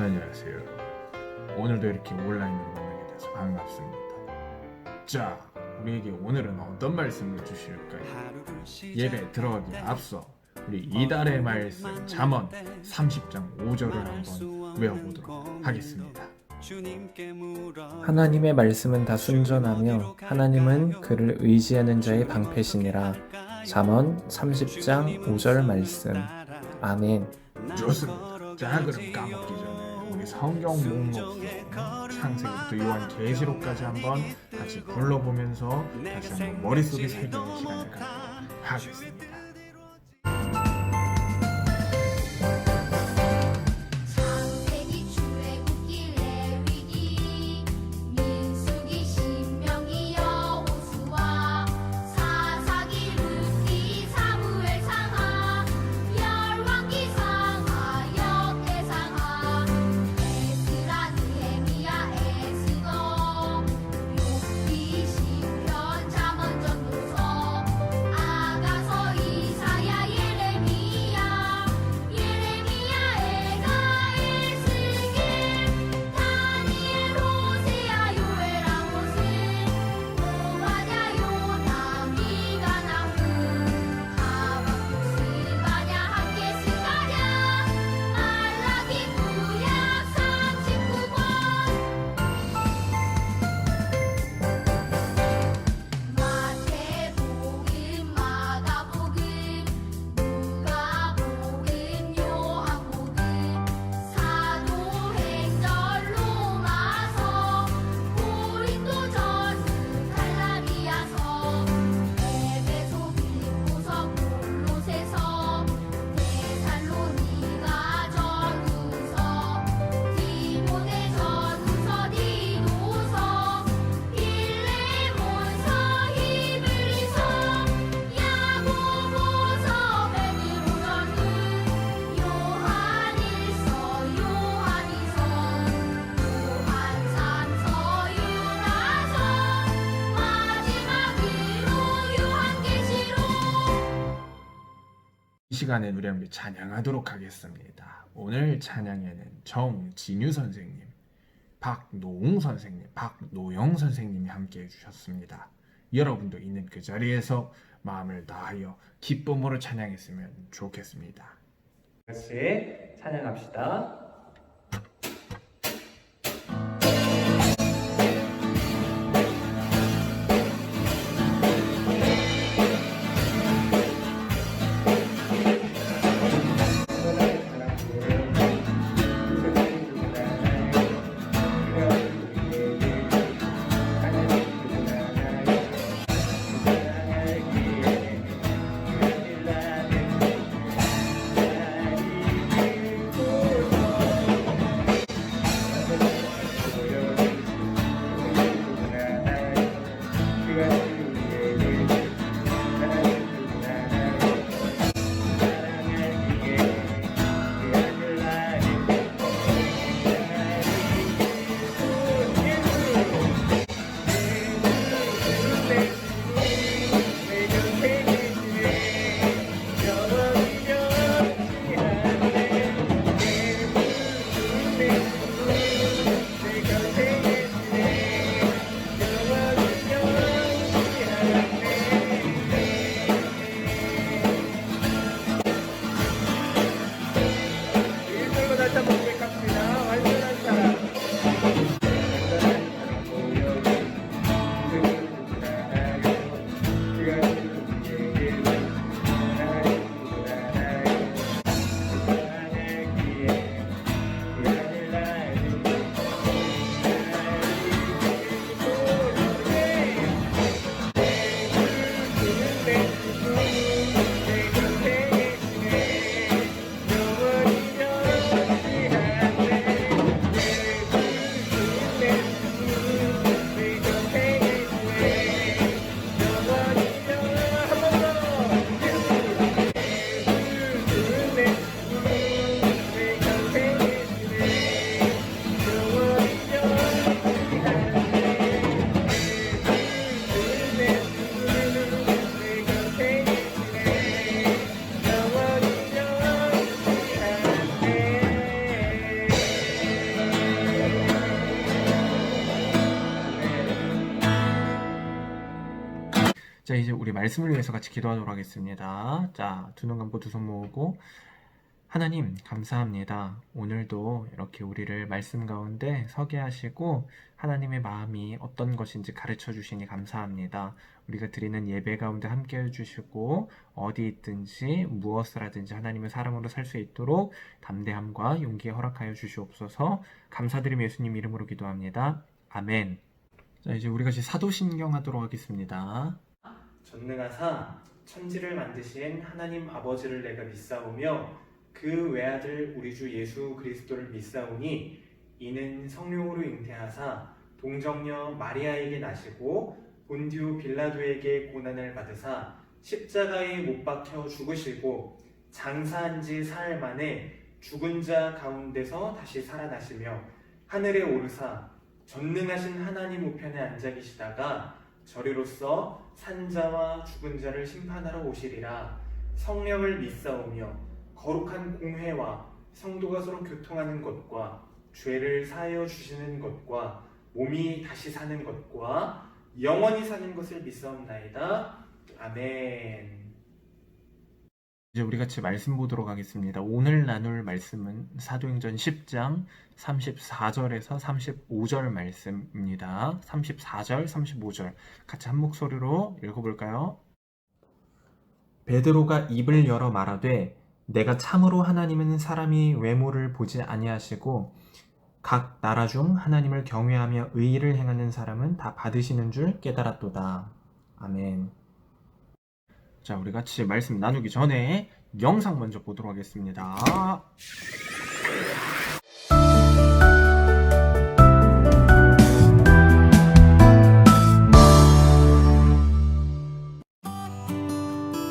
안녕하세요. 오늘도 이렇게 온라인으로 만나게 돼서 반갑습니다. 자, 우리에게 오늘은 어떤 말씀을 주실까요? 예배 들어가기에 앞서 우리 이달의 말씀 잠언 30장 5절을 한번 외워보도록 하겠습니다. 하나님의 말씀은 다 순전하며 하나님은 그를 의지하는 자의 방패시니라. 잠언 30장 5절 말씀. 아멘. 좋습니다. 자, 그럼 까먹기 전에 우리 성경 목록 창세기부터 요한계시록까지 한번 같이 불러보면서 다시 한번 머릿속에 새기는 시간을 갖도록 하겠습니다. 창세기, 출애굽기, 레위기, 민수기, 신명기, 여호수아, 사사기, 룻기, 사무엘 상하, 열왕기 상하, 역대상하, 에스라, 느헤미야, 에스더, 욥기, 시편, 잠언, 전도서, 아가서, 이사야, 예레미야, 에가, 에스겔, 다니엘, 호세아, 요엘, 아모스, 오바댜, 요나, 미가, 나훔, 하박국, 스바냐, 학개, 스가랴, 말라기, 구약 39권, 마태복음, 마가복음, 누가복음, 요한복음, 사도행전, 로마서, 고린도전서, 갈라디아서, 에베소, 빌립보서, 골로새서, 데살로니가 전후서, 디모데전서, 디도서, 빌레몬서, 히브리서, 야고보서, 베드로전서, 요한일서, 요한이서, 요한삼서, 유다서, 마지막으로 요한계시록. 이 시간에 우리 함께 찬양하도록 하겠습니다. 오늘 찬양에는 정진유 선생님, 박노웅 선생님, 박노영 선생님이 함께 해주셨습니다. 여러분도 있는 그 자리에서 마음을 다하여 기쁨으로 찬양했으면 좋겠습니다. 같이 찬양합시다. 자, 이제 우리 말씀을 위해서 같이 기도하도록 하겠습니다. 자, 두 눈 감고 두 손 모으고 하나님 감사합니다. 오늘도 이렇게 우리를 말씀 가운데 서게 하시고 하나님의 마음이 어떤 것인지 가르쳐 주시니 감사합니다. 우리가 드리는 예배 가운데 함께 해주시고 어디 있든지 무엇을 하든지 하나님의 사람으로 살 수 있도록 담대함과 용기에 허락하여 주시옵소서. 감사드리며 예수님 이름으로 기도합니다. 아멘. 자, 이제 우리 같이 사도신경 하도록 하겠습니다. 전능하사 천지를 만드신 하나님 아버지를 내가 믿사오며 그 외아들 우리 주 예수 그리스도를 믿사오니 이는 성령으로 잉태하사 동정녀 마리아에게 나시고 본디오 빌라도에게 고난을 받으사 십자가에 못 박혀 죽으시고 장사한 지 사흘 만에 죽은 자 가운데서 다시 살아나시며 하늘에 오르사 전능하신 하나님 우편에 앉아 계시다가 저리로서 산자와 죽은 자를 심판하러 오시리라. 성령을 믿사오며 거룩한 공회와 성도가 서로 교통하는 것과 죄를 사하여 주시는 것과 몸이 다시 사는 것과 영원히 사는 것을 믿사옵나이다. 아멘. 이제 우리 같이 말씀 보도록 하겠습니다. 오늘 나눌 말씀은 사도행전 10장 34절에서 35절 말씀입니다. 34절, 35절 같이 한 목소리로 읽어볼까요? 베드로가 입을 열어 말하되 내가 참으로 하나님은 사람이 외모를 보지 아니하시고 각 나라 중 하나님을 경외하며 의를 행하는 사람은 다 받으시는 줄 깨달았도다. 아멘. 자, 우리 같이 말씀 나누기 전에 영상 먼저 보도록 하겠습니다.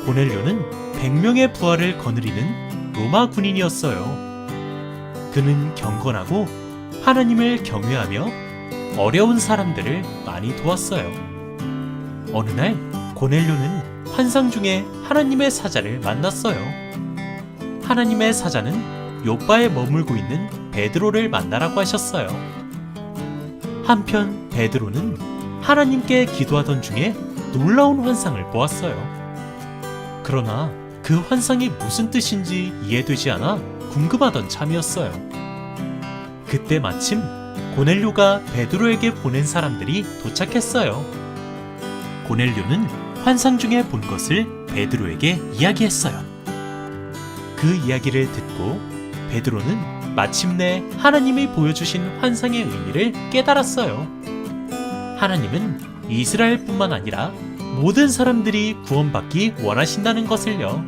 고넬료는 100명의 부하를 거느리는 로마 군인이었어요. 그는 경건하고 하나님을 경외하며 어려운 사람들을 많이 도왔어요. 어느 날 고넬료는 환상 중에 하나님의 사자를 만났어요. 하나님의 사자는 요빠에 머물고 있는 베드로를 만나라고 하셨어요. 한편 베드로는 하나님께 기도하던 중에 놀라운 환상을 보았어요. 그러나 그 환상이 무슨 뜻인지 이해되지 않아 궁금하던 참이었어요. 그때 마침 고넬료가 베드로에게 보낸 사람들이 도착했어요. 고넬료는 환상 중에 본 것을 베드로에게 이야기했어요. 그 이야기를 듣고 베드로는 마침내 하나님이 보여주신 환상의 의미를 깨달았어요. 하나님은 이스라엘뿐만 아니라 모든 사람들이 구원받기 원하신다는 것을요.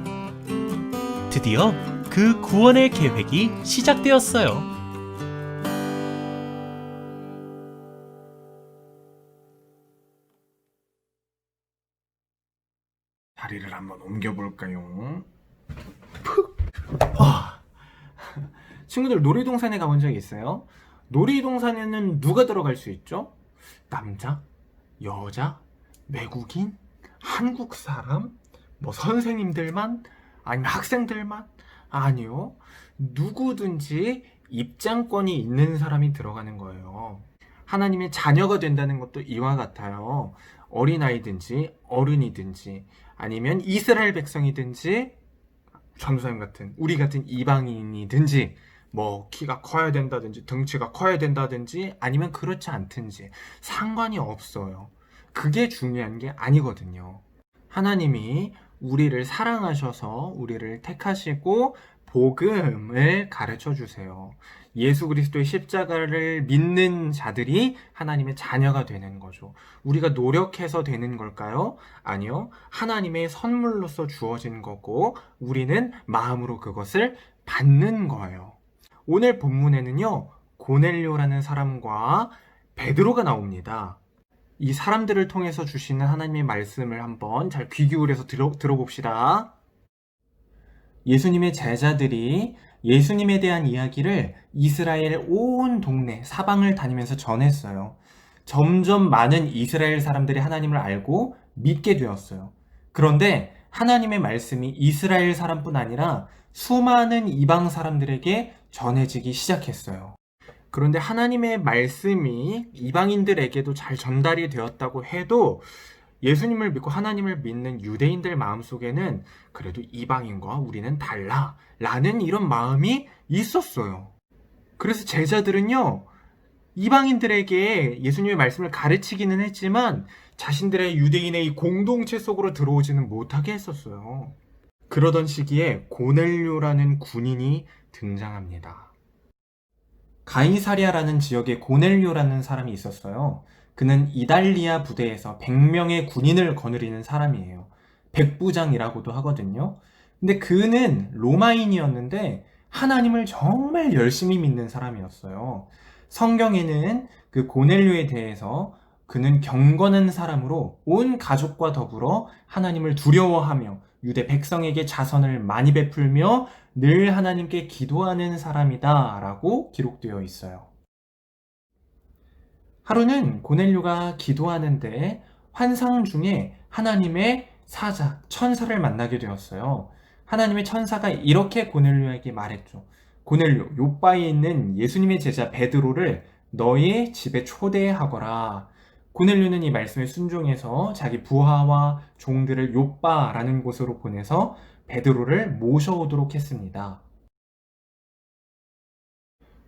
드디어 그 구원의 계획이 시작되었어요. 다리를 한번 옮겨볼까요? 친구들 놀이동산에 가본 적 있어요? 놀이동산에는 누가 들어갈 수 있죠? 남자? 여자? 외국인? 한국 사람? 뭐 선생님들만? 아니면 학생들만? 아니요. 누구든지 입장권이 있는 사람이 들어가는 거예요. 하나님의 자녀가 된다는 것도 이와 같아요. 어린아이든지 어른이든지 아니면 이스라엘 백성이든지 전도사님 같은 우리 같은 이방인이든지 뭐 키가 커야 된다든지 등치가 커야 된다든지 아니면 그렇지 않든지 상관이 없어요. 그게 중요한 게 아니거든요. 하나님이 우리를 사랑하셔서 우리를 택하시고 복음을 가르쳐 주세요. 예수 그리스도의 십자가를 믿는 자들이 하나님의 자녀가 되는 거죠. 우리가 노력해서 되는 걸까요? 아니요. 하나님의 선물로서 주어진 거고 우리는 마음으로 그것을 받는 거예요. 오늘 본문에는요. 고넬료라는 사람과 베드로가 나옵니다. 이 사람들을 통해서 주시는 하나님의 말씀을 한번 잘 귀 기울여서 들어봅시다. 예수님의 제자들이 예수님에 대한 이야기를 이스라엘 온 동네 사방을 다니면서 전했어요. 점점 많은 이스라엘 사람들이 하나님을 알고 믿게 되었어요. 그런데 하나님의 말씀이 이스라엘 사람뿐 아니라 수많은 이방 사람들에게 전해지기 시작했어요. 그런데 하나님의 말씀이 이방인들에게도 잘 전달이 되었다고 해도 예수님을 믿고 하나님을 믿는 유대인들 마음속에는 그래도 이방인과 우리는 달라 라는 이런 마음이 있었어요. 그래서 제자들은요, 이방인들에게 예수님의 말씀을 가르치기는 했지만 자신들의 유대인의 이 공동체 속으로 들어오지는 못하게 했었어요. 그러던 시기에 고넬료라는 군인이 등장합니다. 가이사랴라는 지역에 고넬료라는 사람이 있었어요. 그는 이달리아 부대에서 100명의 군인을 거느리는 사람이에요. 백부장이라고도 하거든요. 근데 그는 로마인이었는데 하나님을 정말 열심히 믿는 사람이었어요. 성경에는 그 고넬료에 대해서 그는 경건한 사람으로 온 가족과 더불어 하나님을 두려워하며 유대 백성에게 자선을 많이 베풀며 늘 하나님께 기도하는 사람이다 라고 기록되어 있어요. 하루는 고넬료가 기도하는데 환상 중에 하나님의 사자, 천사를 만나게 되었어요. 하나님의 천사가 이렇게 고넬료에게 말했죠. 고넬료, 요바에 있는 예수님의 제자 베드로를 너의 집에 초대하거라. 고넬료는 이 말씀에 순종해서 자기 부하와 종들을 요바라는 곳으로 보내서 베드로를 모셔오도록 했습니다.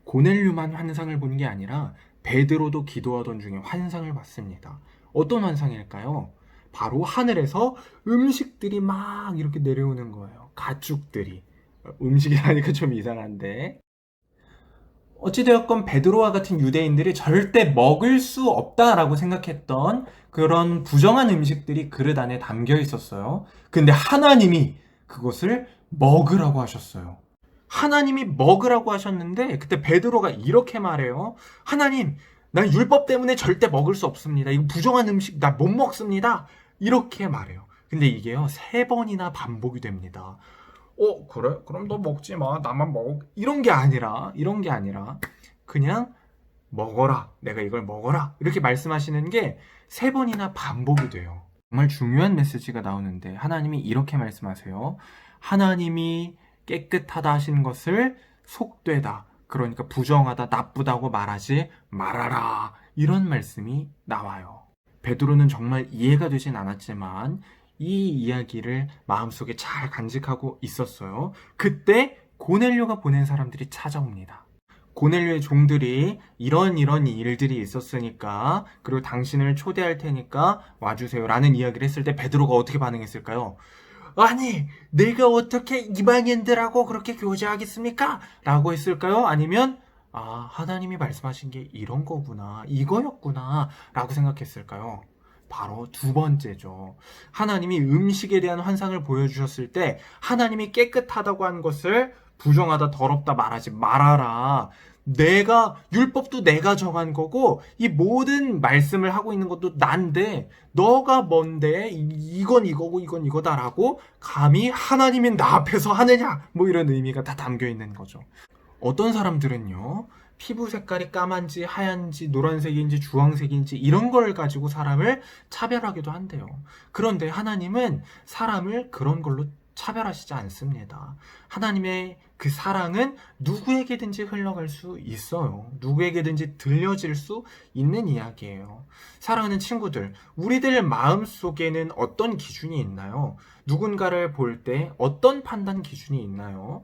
고넬료만 환상을 보는 게 아니라 베드로도 기도하던 중에 환상을 봤습니다. 어떤 환상일까요? 바로 하늘에서 음식들이 막 이렇게 내려오는 거예요. 가축들이. 음식이라니까 좀 이상한데. 어찌되었건 베드로와 같은 유대인들이 절대 먹을 수 없다라고 생각했던 그런 부정한 음식들이 그릇 안에 담겨 있었어요. 근데 하나님이 그것을 먹으라고 하셨어요. 하나님이 먹으라고 하셨는데 그때 베드로가 이렇게 말해요. 하나님, 난 율법 때문에 절대 먹을 수 없습니다. 이거 부정한 음식 나 못 먹습니다. 이렇게 말해요. 근데 이게요 3번이나 반복이 됩니다. 그래? 그럼 너 먹지 마. 나만 먹어. 이런 게 아니라 그냥 먹어라. 내가 이걸 먹어라. 이렇게 말씀하시는 게 3번이나 반복이 돼요. 정말 중요한 메시지가 나오는데 하나님이 이렇게 말씀하세요. 하나님이 깨끗하다 하신 것을 속되다. 그러니까 부정하다, 나쁘다고 말하지 말아라. 이런 말씀이 나와요. 베드로는 정말 이해가 되진 않았지만 이 이야기를 마음속에 잘 간직하고 있었어요. 그때 고넬료가 보낸 사람들이 찾아옵니다. 고넬료의 종들이 이런 일들이 있었으니까 그리고 당신을 초대할 테니까 와주세요 라는 이야기를 했을 때 베드로가 어떻게 반응했을까요? 아니, 내가 어떻게 이방인들하고 그렇게 교제하겠습니까? 라고 했을까요? 아니면 하나님이 말씀하신 게 이런 거구나, 이거였구나 라고 생각했을까요? 바로 2번째죠. 하나님이 음식에 대한 환상을 보여주셨을 때 하나님이 깨끗하다고 한 것을 부정하다, 더럽다 말하지 말아라. 율법도 내가 정한 거고 이 모든 말씀을 하고 있는 것도 난데 너가 뭔데 이건 이거고 이건 이거다라고 감히 하나님이 나 앞에서 하느냐, 뭐 이런 의미가 다 담겨 있는 거죠. 어떤 사람들은요, 피부 색깔이 까만지 하얀지 노란색인지 주황색인지 이런 걸 가지고 사람을 차별하기도 한대요. 그런데 하나님은 사람을 그런 걸로 차별하시지 않습니다. 하나님의 그 사랑은 누구에게든지 흘러갈 수 있어요. 누구에게든지 들려질 수 있는 이야기예요. 사랑하는 친구들, 우리들 마음속에는 어떤 기준이 있나요? 누군가를 볼 때 어떤 판단 기준이 있나요?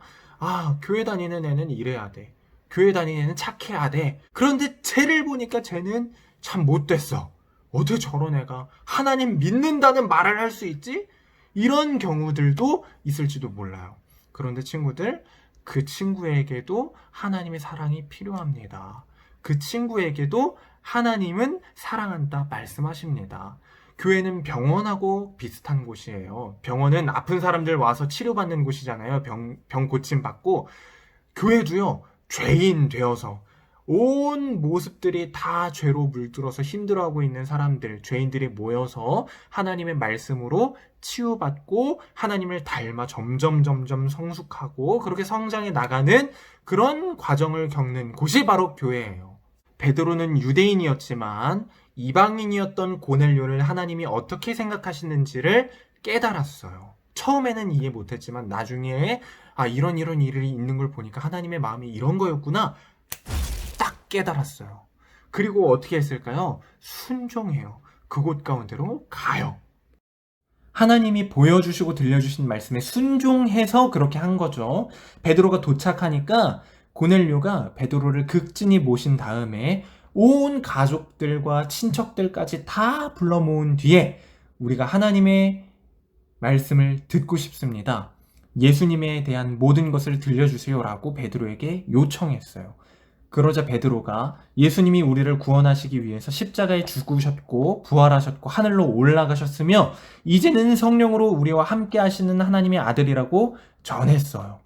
교회 다니는 애는 이래야 돼. 교회 다니는 애는 착해야 돼. 그런데 쟤를 보니까 쟤는 참 못됐어. 어떻게 저런 애가 하나님 믿는다는 말을 할 수 있지? 이런 경우들도 있을지도 몰라요. 그런데 친구들, 그 친구에게도 하나님의 사랑이 필요합니다. 그 친구에게도 하나님은 사랑한다 말씀하십니다. 교회는 병원하고 비슷한 곳이에요. 병원은 아픈 사람들 와서 치료받는 곳이잖아요. 병 고침받고. 교회도요, 죄인 되어서 온 모습들이 다 죄로 물들어서 힘들어하고 있는 사람들, 죄인들이 모여서 하나님의 말씀으로 치유받고 하나님을 닮아 점점 성숙하고 그렇게 성장해 나가는 그런 과정을 겪는 곳이 바로 교회예요. 베드로는 유대인이었지만 이방인이었던 고넬료를 하나님이 어떻게 생각하시는지를 깨달았어요. 처음에는 이해 못했지만 나중에 이런 일이 있는 걸 보니까 하나님의 마음이 이런 거였구나 딱 깨달았어요. 그리고 어떻게 했을까요? 순종해요. 그곳 가운데로 가요. 하나님이 보여주시고 들려주신 말씀에 순종해서 그렇게 한 거죠. 베드로가 도착하니까 고넬료가 베드로를 극진히 모신 다음에 온 가족들과 친척들까지 다 불러 모은 뒤에 우리가 하나님의 말씀을 듣고 싶습니다. 예수님에 대한 모든 것을 들려주세요라고 베드로에게 요청했어요. 그러자 베드로가 예수님이 우리를 구원하시기 위해서 십자가에 죽으셨고 부활하셨고 하늘로 올라가셨으며 이제는 성령으로 우리와 함께 하시는 하나님의 아들이라고 전했어요.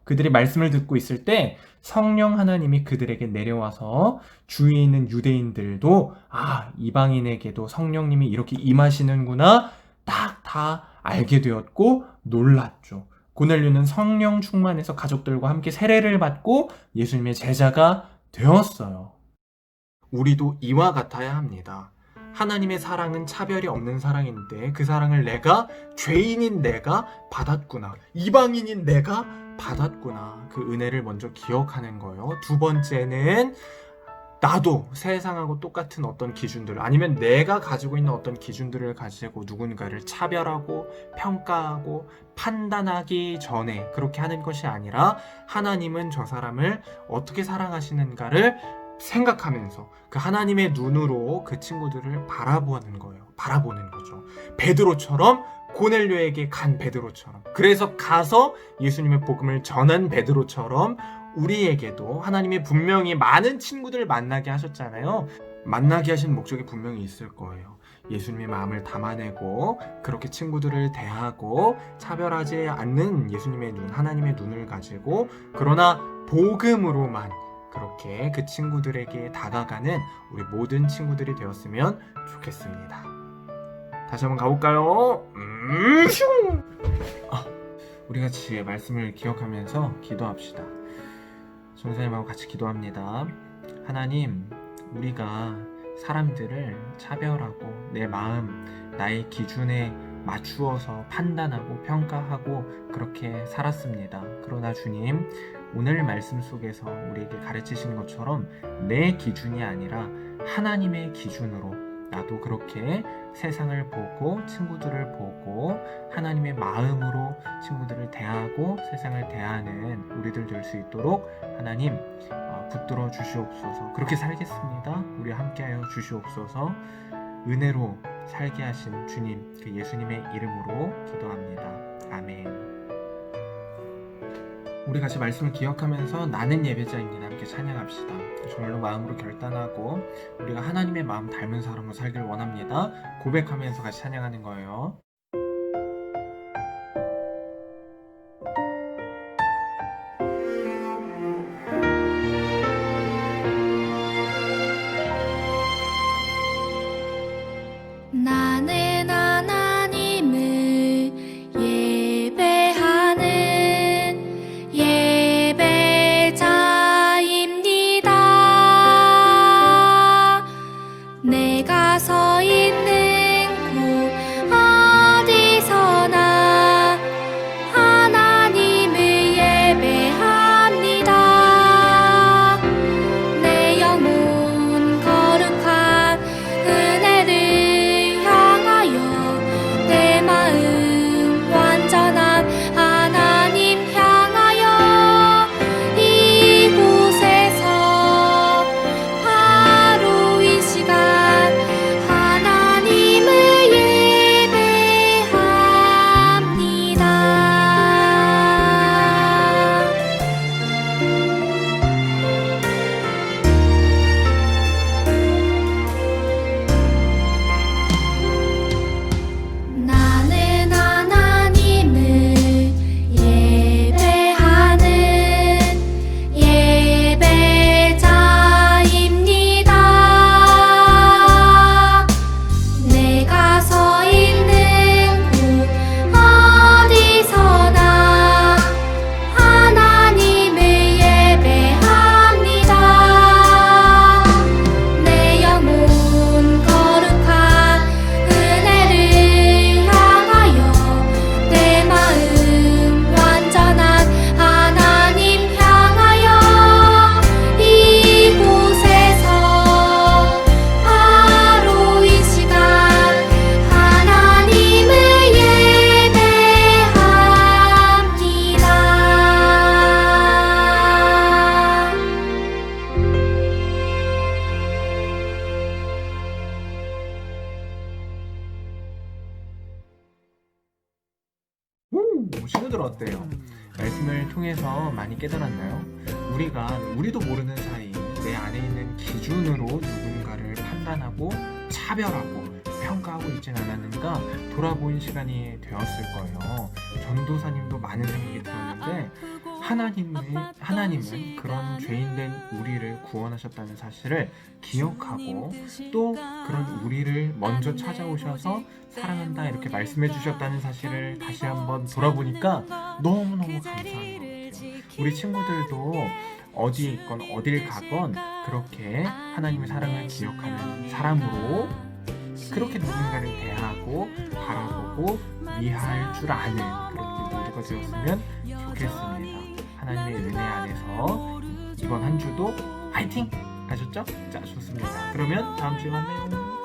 그들이 말씀을 듣고 있을 때 성령 하나님이 그들에게 내려와서 주위에 있는 유대인들도 이방인에게도 성령님이 이렇게 임하시는구나 딱 다 알게 되었고 놀랐죠. 고넬료는 성령 충만해서 가족들과 함께 세례를 받고 예수님의 제자가 되었어요. 우리도 이와 같아야 합니다. 하나님의 사랑은 차별이 없는 사랑인데 그 사랑을 죄인인 내가 받았구나. 이방인인 내가 받았구나. 그 은혜를 먼저 기억하는 거예요. 두 번째는 나도 세상하고 똑같은 어떤 기준들 아니면 내가 가지고 있는 어떤 기준들을 가지고 누군가를 차별하고 평가하고 판단하기 전에 그렇게 하는 것이 아니라 하나님은 저 사람을 어떻게 사랑하시는가를 생각하면서 그 하나님의 눈으로 그 친구들을 바라보는 거죠. 베드로처럼 고넬료에게 간 베드로처럼 그래서 가서 예수님의 복음을 전한 베드로처럼 우리에게도 하나님이 분명히 많은 친구들을 만나게 하셨잖아요. 만나게 하신 목적이 분명히 있을 거예요. 예수님의 마음을 담아내고 그렇게 친구들을 대하고 차별하지 않는 예수님의 눈, 하나님의 눈을 가지고 그러나 복음으로만 그렇게 그 친구들에게 다가가는 우리 모든 친구들이 되었으면 좋겠습니다. 다시 한번 가볼까요? 우리 같이 말씀을 기억하면서 기도합시다. 전사님하고 같이 기도합니다. 하나님, 우리가 사람들을 차별하고 내 마음, 나의 기준에 맞추어서 판단하고 평가하고 그렇게 살았습니다. 그러나 주님, 오늘 말씀 속에서 우리에게 가르치신 것처럼 내 기준이 아니라 하나님의 기준으로 나도 그렇게 세상을 보고 친구들을 보고 하나님의 마음으로 친구들을 대하고 세상을 대하는 우리들 될 수 있도록 하나님 붙들어 주시옵소서. 그렇게 살겠습니다. 우리 함께하여 주시옵소서. 은혜로 살게 하신 주님, 그 예수님의 이름으로 기도합니다. 아멘. 우리 같이 말씀을 기억하면서 나는 예배자입니다. 함께 찬양합시다. 정말로 마음으로 결단하고 우리가 하나님의 마음 닮은 사람으로 살길 원합니다. 고백하면서 같이 찬양하는 거예요. 나는 하나님을 예배하는 예배자입니다. 내가 서 있는 곳 친구들 어때요? 말씀을 통해서 많이 깨달았나요? 우리도 모르는 사이 내 안에 있는 기준으로 누군가를 판단하고 차별하고 평가하고 있진 않았는가 돌아보는 시간이 되었을 거예요. 전도사님도 많은 생각이 들었는데 하나님은 그런 죄인된 우리를 구원하셨다는 사실을 기억하고 또 그런 우리를 먼저 찾아오셔서 사랑한다 이렇게 말씀해 주셨다는 사실을 다시 한번 돌아보니까 너무너무 감사한 것 같아요. 우리 친구들도 어디 있건 어딜 가건 그렇게 하나님의 사랑을 기억하는 사람으로 그렇게 누군가를 대하고 바라보고 위할 줄 아는 그런 모두가 되었으면 좋겠습니다. 하나님의 은혜 안에서 이번 한 주도 파이팅! 하셨죠? 자, 좋습니다. 그러면 다음 주에 만나요.